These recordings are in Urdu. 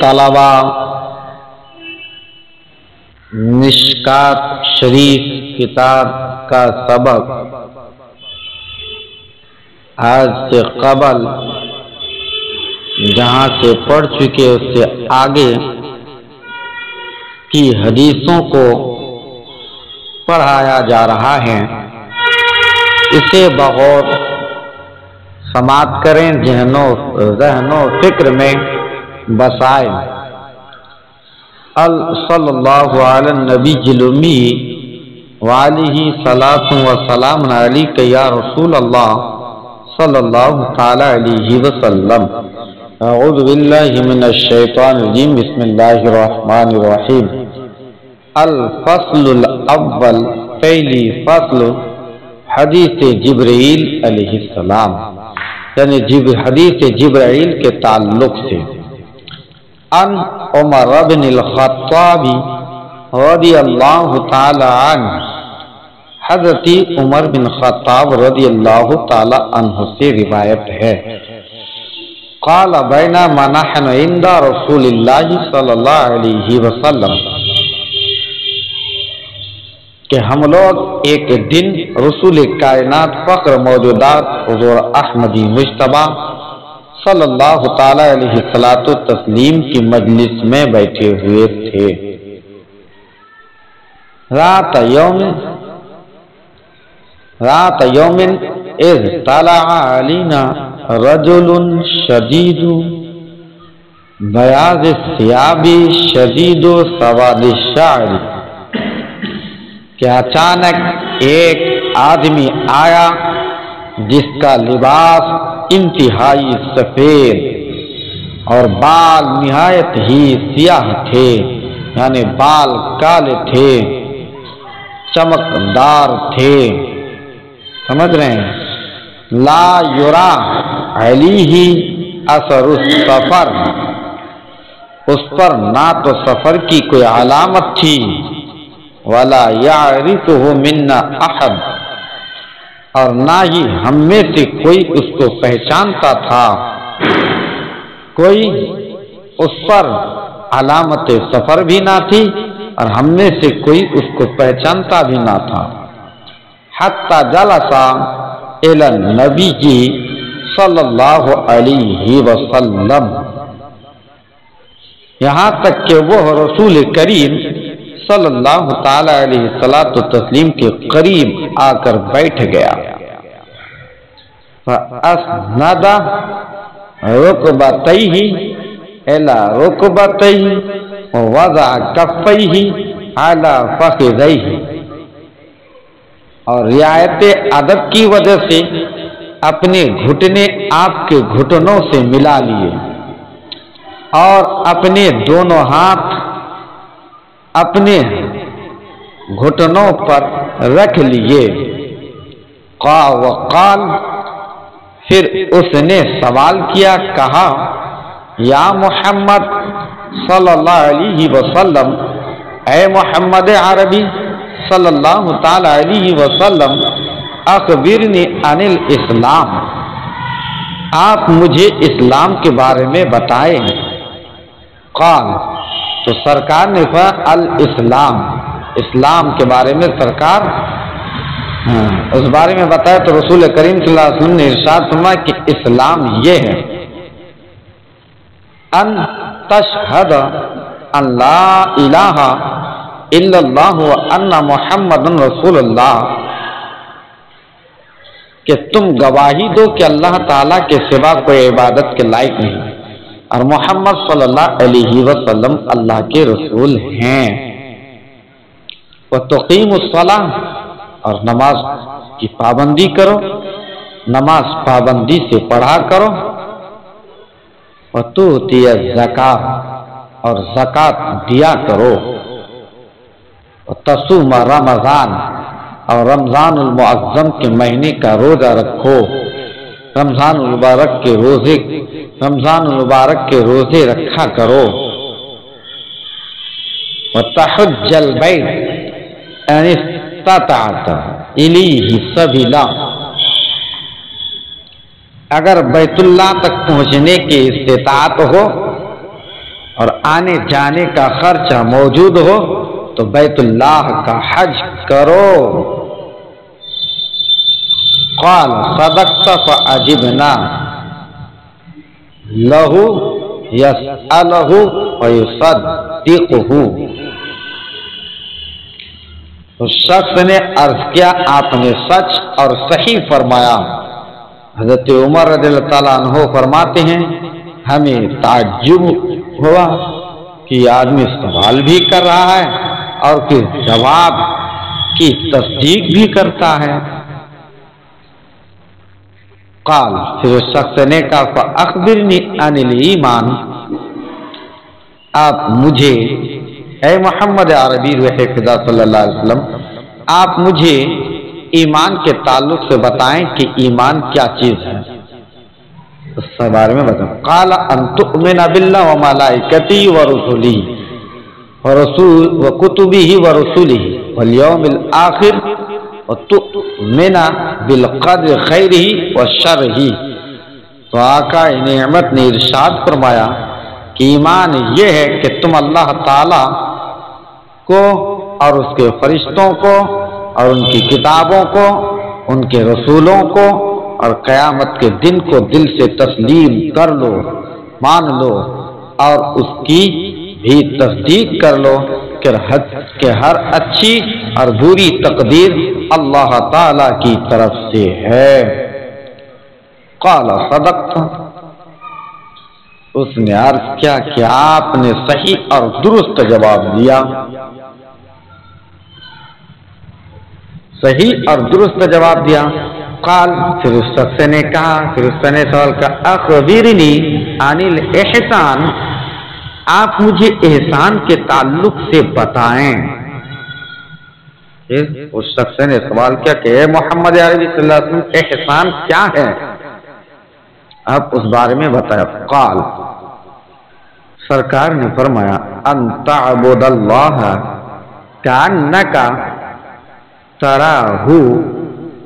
طلبا مشکات شریف کتاب کا سبق آج سے قبل جہاں سے پڑھ چکے اس سے آگے کی حدیثوں کو پڑھایا جا رہا ہے۔ اسے بغور سماعت کریں، ذہن و فکر میں بسائے۔ صلی اللہ علی النبی الامی وعلیہ صلاۃ و سلام علیک یا رسول اللہ صلی اللہ تعالی علیہ وسلم۔ اعوذ باللہ من الشیطان الرجیم، بسم اللہ الرحمن الرحیم۔ الفصل الاول، پہلی فصل حدیث جبرائیل علیہ السلام، یعنی حدیث جبرائیل کے تعلق سے۔ ان عمر بن الخطاب رضی اللہ تعالی عنہ، حضرت عمر بن خطاب رضی اللہ تعالی عنہ سے روایت ہے، قال بینما نحن عند رسول اللہ صلی اللہ علیہ وسلم، کہ ہم لوگ ایک دن رسول کائنات فخر موجودات حضور احمدی مجتبی صلی اللہ تعالی علیہ الصلوۃ والتسلیم کی مجلس میں بیٹھے ہوئے تھے۔ رات یوم اذ طلع علینا رجل شدید بیاض الثیاب شدید سواد الشعر، کہ اچانک ایک آدمی آیا جس کا لباس انتہائی سفید اور بال نہایت ہی سیاہ تھے، یعنی بال کالے تھے، چمکدار تھے، سمجھ رہے ہیں؟ لا یرا علیہ اثر السفر، اس پر نہ تو سفر کی کوئی علامت تھی، ولا یعرفہ منا احد، اور نہ ہی ہم میں سے کوئی اس کو پہچانتا تھا، کوئی اس پر علامت سفر بھی نہ تھی اور ہم میں سے کوئی اس کو پہچانتا بھی نہ تھا۔ حتی جلس الی النبی صلی اللہ علیہ وسلم، یہاں تک کہ وہ رسول کریم صلی اللہ تعالی علیہ الصلوۃ والتسلیم کے قریب آ کر بیٹھ گیا۔ فاسند رکبتیہ الی رکبتیہ ووضع کفیہ علی فخذیہ، اور رعایت ادب کی وجہ سے اپنے گھٹنے آپ کے گھٹنوں سے ملا لیے اور اپنے دونوں ہاتھ اپنے گھٹنوں پر رکھ لیے۔ وقال، پھر اس نے سوال کیا، کہا، یا محمد صلی اللہ علیہ وسلم، اے محمد عربی صلی اللہ تعالی علیہ وسلم، اخبرنی عن الاسلام، آپ مجھے اسلام کے بارے میں بتائیں۔ قال، تو سرکار نے کہا، الاسلام، اسلام کے بارے میں سرکار اس بارے میں بتایا تو رسول کریم صلی اللہ علیہ وسلم نے ارشاد فرمایا کہ اسلام یہ ہے، ان تشہد ان لا الہ الا اللہ وان محمد رسول اللہ، کہ تم گواہی دو کہ اللہ تعالیٰ کے سوا کوئی عبادت کے لائق نہیں اور محمد صلی اللہ علیہ وسلم اللہ کے رسول ہیں، وَتُقِيمُ الصَّلَاةَ، اور نماز کی پابندی کرو، نماز پابندی سے پڑھا کرو، وَتُؤْتِيَ الزَّكَاةَ، اور زکوٰۃ دیا کرو، وَتَصُومَ رمضان، اور رمضان المعظم کے مہینے کا روزہ رکھو، رمضان المبارک کے روزے رکھا کرو، وَتَحُجَّ الْبَيْتَ إِنِ اسْتَطَعْتَ إِلَيْهِ سَبِيلًا، اگر بیت اللہ تک پہنچنے کی استطاعت ہو اور آنے جانے کا خرچہ موجود ہو تو بیت اللہ کا حج کرو۔ قال صدقت فعجبنا لہ یسألہ ویصدقہ۔ اس شخص نے عرض کیا آپ نے سچ اور صحیح فرمایا۔ حضرت عمر رضی اللہ تعالیٰ عنہ فرماتے ہیں ہمیں تعجب ہوا کہ یہ آدمی سوال بھی کر رہا ہے اور پھر جواب کی تصدیق بھی کرتا ہے۔ قال پھر اس شخص نے کہا فاخبرنی عن الایمان، آپ مجھے اے محمد عربی روح خدا صلی اللہ علیہ وسلم آپ مجھے ایمان کے تعلق سے بتائیں کہ ایمان کیا چیز ہے، اس کے بارے میں بتائیں۔ قال ان تؤمن باللہ وملائکتہ ورسلہ وکتبہ ورسلہ والیوم الآخر وتؤمن بالقدر خیرہ وشرہ۔ تو آقا نعمت نے ارشاد فرمایا کہ ایمان یہ ہے کہ تم اللہ تعالی کو اور اس کے فرشتوں کو اور ان کی کتابوں کو، ان کے رسولوں کو اور قیامت کے دن کو دل سے تسلیم کر لو، مان لو اور اس کی بھی تصدیق کر لو کہ ہر اچھی اور بری تقدیر اللہ تعالی کی طرف سے ہے۔ قال صدقت، اس نے عرض کیا کہ آپ نے صحیح اور درست جواب دیا، صحیح اور درست جواب دیا۔ قال پھر اس شخص نے کہا، پھر اس نے سوال کا اخبرنی عن الاحسان، آپ مجھے احسان کے تعلق سے بتائیں۔ اس شخص نے سوال کیا کہ اے محمد عربی صلی اللہ علیہ وسلم احسان کیا ہے، آپ اس بارے میں بتایا۔ قال سرکار نے فرمایا ان تعبد اللہ کأنک تراہ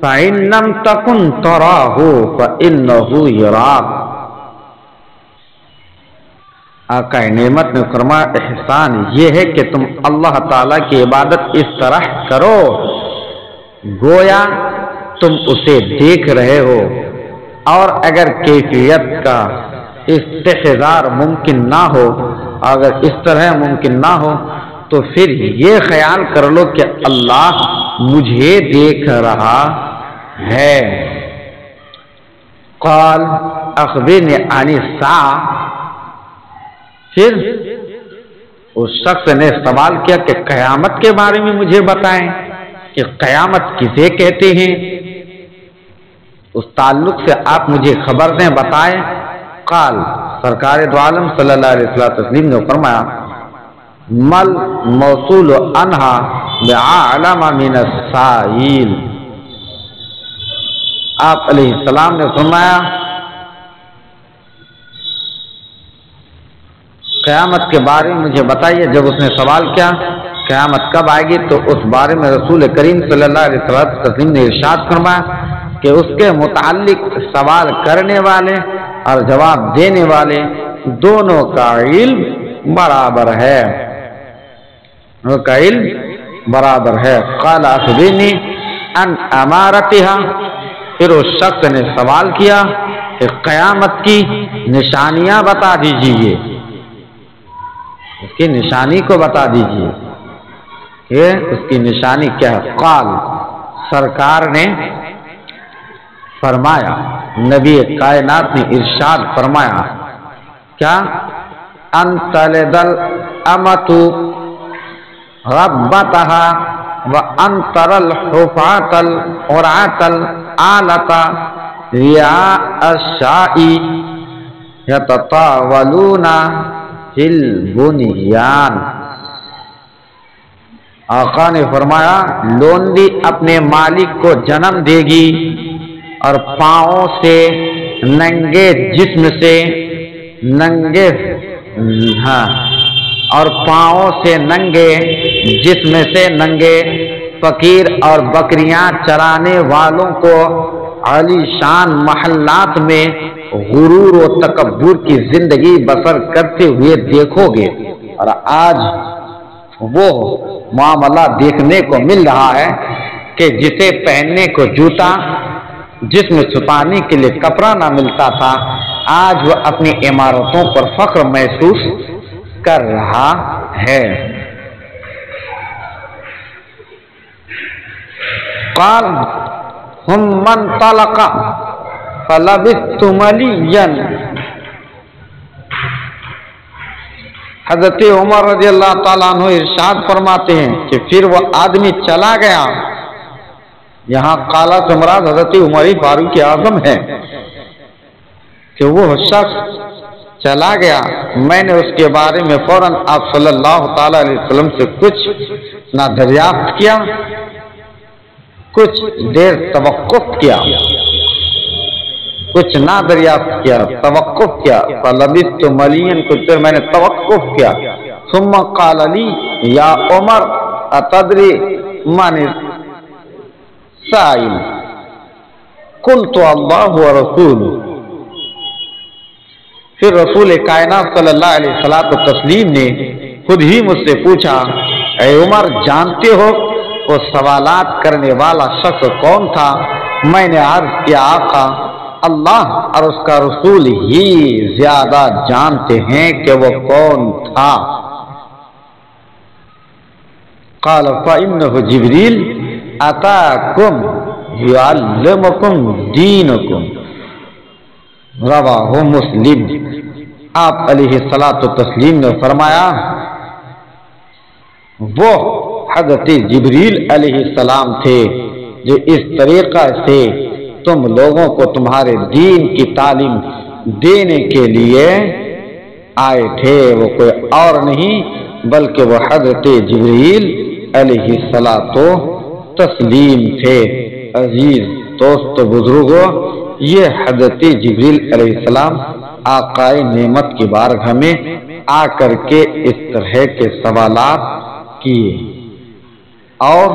فإن لم تکن تراہ فإنہ یراک۔ آقا نعمت نے فرمایا احسان یہ ہے کہ تم اللہ تعالی کی عبادت اس طرح کرو گویا تم اسے دیکھ رہے ہو، اور اگر کیفیت کا استحضار ممکن نہ ہو، اگر اس طرح ممکن نہ ہو تو پھر یہ خیال کر لو کہ اللہ مجھے دیکھ رہا ہے۔ قال اخبرنی عن الساعہ، پھر اس شخص نے سوال کیا کہ قیامت کے بارے میں مجھے بتائیں کہ قیامت کسے کہتے ہیں، اس تعلق سے آپ مجھے خبر دیں، بتائیں۔ قال سرکار دو عالم صلی اللہ علیہ وسلم نے فرمایا مل موصول عنہا بعلم من السائل، آپ علیہ السلام نے فرمایا قیامت کے بارے میں مجھے بتائیے۔ جب اس نے سوال کیا قیامت کب آئے گی تو اس بارے میں رسول کریم صلی اللہ علیہ وسلم نے ارشاد فرمایا کہ اس کے متعلق سوال کرنے والے اور جواب دینے والے دونوں کا علم برابر ہے، ان کا علم برابر ہے۔ قال اخبرنی عن امارتها، پھر اس شخص نے سوال کیا کہ قیامت کی نشانیاں بتا دیجیے، اس کی نشانی کو بتا دیجیے کہ اس کی نشانی کیا ہے۔ قال سرکار نے فرمایا، نبی کائنات نے ارشاد فرمایا کیا ان تلد الامۃ ربتها وان ترى الحفاة العراة العالة رعاء الشاء يتطاولون فی البنیان۔ آقا نے فرمایا لونڈی اپنے مالک کو جنم دے گی اور پاؤں سے ننگے جسم سے ننگے اور پاؤں سے ننگے جسم سے ننگے فقیر اور بکریاں چرانے والوں کو عالی شان محلات میں غرور و تکبر کی زندگی بسر کرتے ہوئے دیکھو گے، اور آج وہ معاملہ دیکھنے کو مل رہا ہے کہ جسے پہننے کو جوتا، جسم چھپانے کے لیے کپڑا نہ ملتا تھا، آج وہ اپنی عمارتوں پر فخر محسوس کر رہا ہے۔ قال ثم انطلق فلبثت مليا، حضرت عمر رضی اللہ تعالیٰ عنہ ارشاد فرماتے ہیں کہ پھر وہ آدمی چلا گیا۔ یہاں قالا سے مراد حضرت عمر فاروق اعظم ہے کہ وہ شخص چلا گیا، میں نے اس کے بارے میں فوراً آپ صلی اللہ تعالی علیہ وسلم سے کچھ نہ دریافت کیا، کچھ دیر توقف کیا، کچھ نہ دریافت کیا، توقف کیا، فلبثت مليا، کچھ دیر میں نے توقف کیا، ثم قال لي یا عمر اتدری من السائل، قلت اللہ ورسولہ، پھر رسول کائنات صلی اللہ علیہ وسلم نے خود ہی مجھ سے پوچھا، اے عمر جانتے ہو وہ سوالات کرنے والا شخص کون تھا؟ میں نے عرض کیا آقا، اللہ اور اس کا رسول ہی زیادہ جانتے ہیں کہ وہ کون تھا۔ قال فإنه جبریل اتاکم یعلمکم دینکم، رواہ مسلم۔ آپ علیہ الصلاۃ والتسلیم نے فرمایا وہ حضرت جبریل علیہ السلام تھے جو اس طریقہ سے تم لوگوں کو تمہارے دین کی تعلیم دینے کے لیے آئے تھے، وہ کوئی اور نہیں بلکہ وہ حضرت جبریل علیہ الصلاۃ والتسلیم تھے۔ عزیز دوست بزرگوں، یہ حضرت جبریل علیہ السلام آقائے نعمت کی بارگاہ میں آ کر کے اس طرح کے سوالات کیے، اور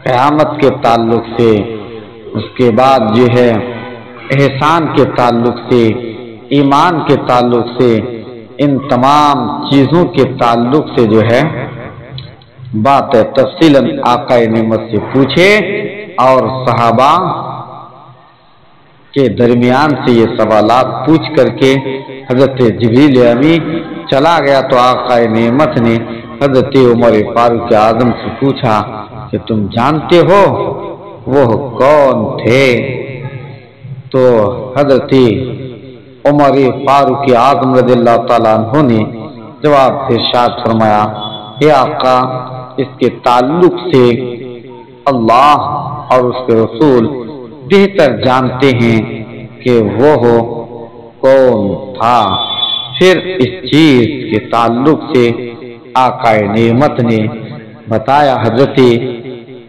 قیامت کے تعلق سے، اس کے بعد جو ہے احسان کے تعلق سے، ایمان کے تعلق سے، ان تمام چیزوں کے تعلق سے جو ہے بات تفصیلاً آقا نعمت سے پوچھے، اور صحابہ کے درمیان سے یہ سوالات پوچھ کر کے حضرت جبریل امی چلا گیا تو آقا نعمت نے حضرت عمر فاروق اعظم سے پوچھا کہ تم جانتے ہو وہ کون تھے؟ تو حضرت عمر فاروق اعظم رضی اللہ تعالیٰ عنہ نے جواب ارشاد فرمایا، اے آقا، اس کے تعلق سے اللہ اور اس کے رسول بہتر جانتے ہیں کہ وہ کون تھا۔ پھر اس چیز کے تعلق سے آقا نعمت نے بتایا حضرت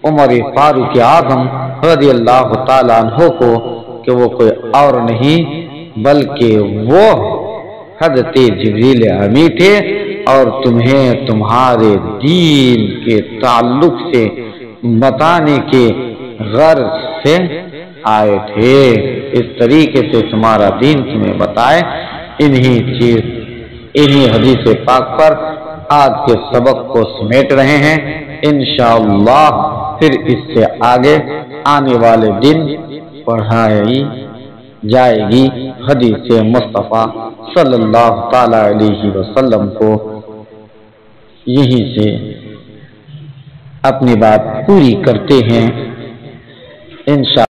عمر فاروق اعظم رضی اللہ تعالیٰ عنہ کو کہ وہ کوئی اور نہیں بلکہ وہ حضرت جبریل امی تھے، اور تمہیں تمہارے دین کے تعلق سے بتانے کے غرض سے آئے تھے، اس طریقے سے تمہارا دین تمہیں بتائے۔ انہی حدیث پاک پر آج کے سبق کو سمیٹ رہے ہیں۔ انشاءاللہ پھر اس سے آگے آنے والے دن پڑھائی جائے گی حدیث مصطفیٰ صلی اللہ تعالی علیہ وسلم کو۔ یہیں سے اپنی بات پوری کرتے ہیں انشاءاللہ۔